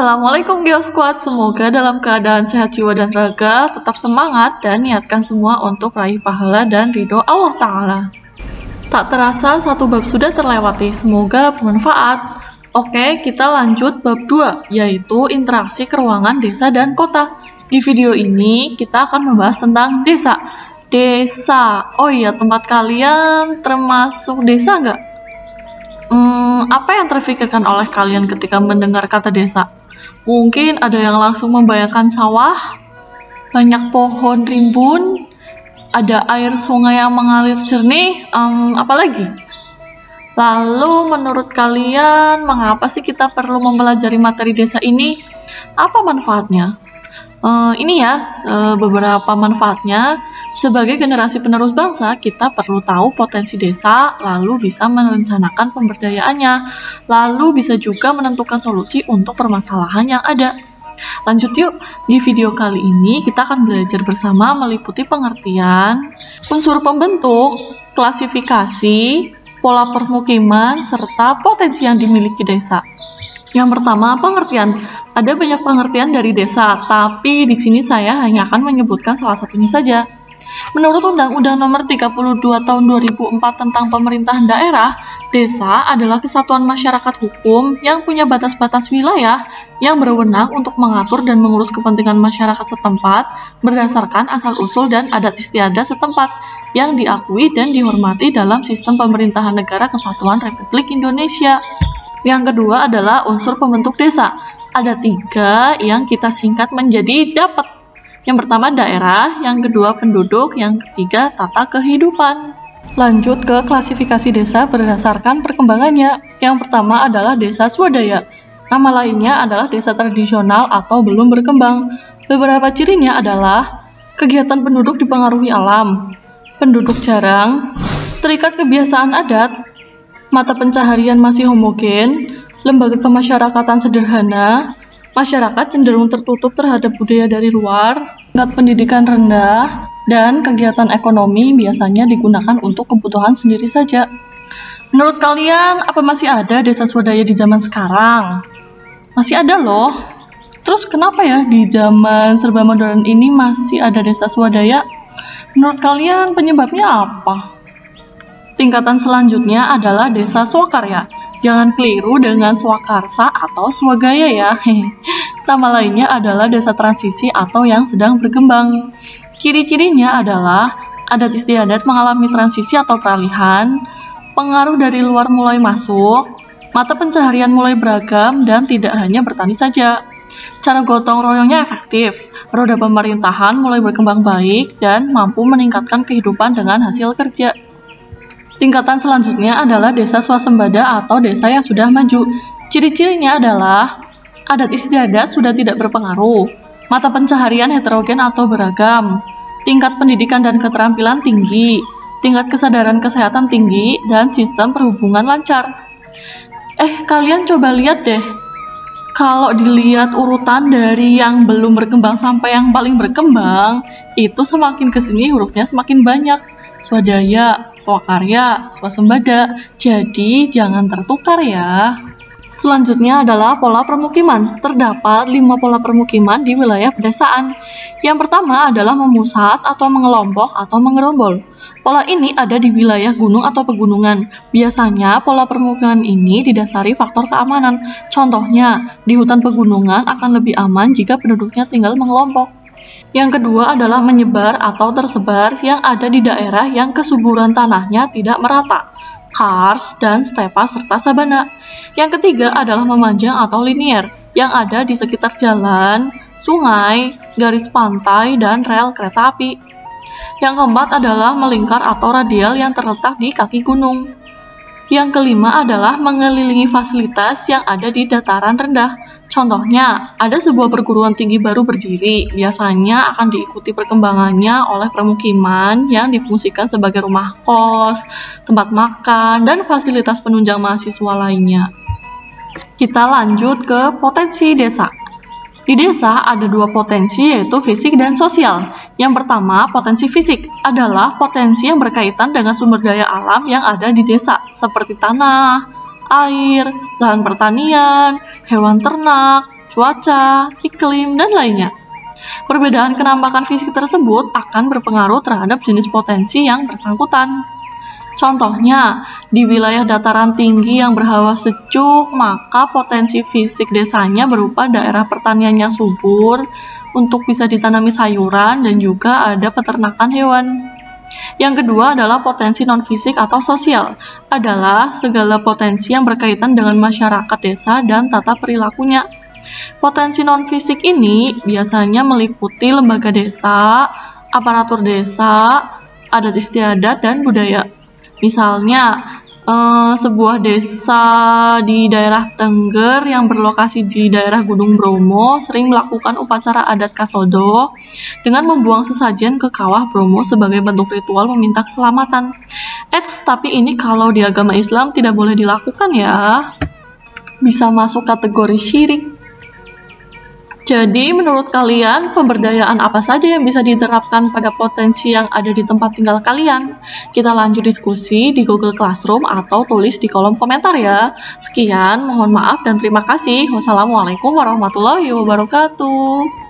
Assalamualaikum Geosquad, semoga dalam keadaan sehat jiwa dan raga, tetap semangat dan niatkan semua untuk raih pahala dan ridho Allah Ta'ala. Tak terasa satu bab sudah terlewati, semoga bermanfaat. Oke, kita lanjut bab 2, yaitu interaksi keruangan desa dan kota. Di video ini kita akan membahas tentang desa. Desa, oh iya, tempat kalian termasuk desa nggak? Apa yang terfikirkan oleh kalian ketika mendengar kata desa? Mungkin ada yang langsung membayangkan sawah, banyak pohon rimbun, ada air sungai yang mengalir jernih, apalagi? Lalu menurut kalian, mengapa sih kita perlu mempelajari materi desa ini? Apa manfaatnya? Ini ya beberapa manfaatnya. Sebagai generasi penerus bangsa, kita perlu tahu potensi desa, lalu bisa merencanakan pemberdayaannya, lalu bisa juga menentukan solusi untuk permasalahan yang ada. Lanjut yuk, di video kali ini kita akan belajar bersama meliputi pengertian, unsur pembentuk, klasifikasi, pola permukiman, serta potensi yang dimiliki desa. Yang pertama, pengertian. Ada banyak pengertian dari desa, tapi di sini saya hanya akan menyebutkan salah satunya saja. Menurut Undang-Undang Nomor 32 Tahun 2004 tentang Pemerintahan Daerah, desa adalah kesatuan masyarakat hukum yang punya batas-batas wilayah yang berwenang untuk mengatur dan mengurus kepentingan masyarakat setempat berdasarkan asal-usul dan adat istiadat setempat yang diakui dan dihormati dalam sistem pemerintahan negara kesatuan Republik Indonesia. Yang kedua adalah unsur pembentuk desa. Ada 3 yang kita singkat menjadi DAPET. Yang pertama daerah, yang kedua penduduk, yang ketiga tata kehidupan. Lanjut ke klasifikasi desa berdasarkan perkembangannya. Yang pertama adalah desa swadaya. Nama lainnya adalah desa tradisional atau belum berkembang. Beberapa cirinya adalah kegiatan penduduk dipengaruhi alam, penduduk jarang, terikat kebiasaan adat, mata pencaharian masih homogen, lembaga kemasyarakatan sederhana, masyarakat cenderung tertutup terhadap budaya dari luar, tingkat pendidikan rendah, dan kegiatan ekonomi biasanya digunakan untuk kebutuhan sendiri saja. Menurut kalian, apa masih ada desa swadaya di zaman sekarang? Masih ada loh. Terus kenapa ya di zaman serba modern ini masih ada desa swadaya? Menurut kalian penyebabnya apa? Tingkatan selanjutnya adalah desa swakarya. Jangan keliru dengan swakarsa atau swagaya ya. Nama lainnya adalah desa transisi atau yang sedang berkembang. Ciri-cirinya adalah adat istiadat mengalami transisi atau peralihan, pengaruh dari luar mulai masuk, mata pencaharian mulai beragam dan tidak hanya bertani saja. Cara gotong royongnya efektif, roda pemerintahan mulai berkembang baik dan mampu meningkatkan kehidupan dengan hasil kerja. Tingkatan selanjutnya adalah desa swasembada atau desa yang sudah maju. Ciri-cirinya adalah adat istiadat sudah tidak berpengaruh, mata pencaharian heterogen atau beragam, tingkat pendidikan dan keterampilan tinggi, tingkat kesadaran kesehatan tinggi, dan sistem perhubungan lancar. Kalian coba lihat deh, kalau dilihat urutan dari yang belum berkembang sampai yang paling berkembang, itu semakin kesini hurufnya semakin banyak. Swadaya, swakarya, swasembada, jadi jangan tertukar ya. Selanjutnya adalah pola permukiman. Terdapat 5 pola permukiman di wilayah pedesaan. Yang pertama adalah memusat atau mengelompok atau mengerombol. Pola ini ada di wilayah gunung atau pegunungan. Biasanya pola permukiman ini didasari faktor keamanan. Contohnya, di hutan pegunungan akan lebih aman jika penduduknya tinggal mengelompok. Yang kedua adalah menyebar atau tersebar yang ada di daerah yang kesuburan tanahnya tidak merata, kars dan stepa serta sabana. Yang ketiga adalah memanjang atau linier yang ada di sekitar jalan, sungai, garis pantai, dan rel kereta api. Yang keempat adalah melingkar atau radial yang terletak di kaki gunung. Yang kelima adalah mengelilingi fasilitas yang ada di dataran rendah. Contohnya, ada sebuah perguruan tinggi baru berdiri, biasanya akan diikuti perkembangannya oleh permukiman yang difungsikan sebagai rumah kos, tempat makan, dan fasilitas penunjang mahasiswa lainnya. Kita lanjut ke potensi desa. Di desa ada 2 potensi, yaitu fisik dan sosial. Yang pertama, potensi fisik adalah potensi yang berkaitan dengan sumber daya alam yang ada di desa, seperti tanah, air, lahan pertanian, hewan ternak, cuaca, iklim, dan lainnya. Perbedaan kenampakan fisik tersebut akan berpengaruh terhadap jenis potensi yang bersangkutan. Contohnya, di wilayah dataran tinggi yang berhawa sejuk, maka potensi fisik desanya berupa daerah pertanian yang subur untuk bisa ditanami sayuran dan juga ada peternakan hewan. Yang kedua adalah potensi non-fisik atau sosial, adalah segala potensi yang berkaitan dengan masyarakat desa dan tata perilakunya. Potensi non-fisik ini biasanya meliputi lembaga desa, aparatur desa, adat istiadat, dan budaya. Misalnya, sebuah desa di daerah Tengger yang berlokasi di daerah Gunung Bromo sering melakukan upacara adat Kasodo dengan membuang sesajen ke kawah Bromo sebagai bentuk ritual meminta keselamatan. Tapi ini kalau di agama Islam tidak boleh dilakukan ya. Bisa masuk kategori syirik. Jadi, menurut kalian, pemberdayaan apa saja yang bisa diterapkan pada potensi yang ada di tempat tinggal kalian? Kita lanjut diskusi di Google Classroom atau tulis di kolom komentar ya. Sekian, mohon maaf dan terima kasih. Wassalamualaikum warahmatullahi wabarakatuh.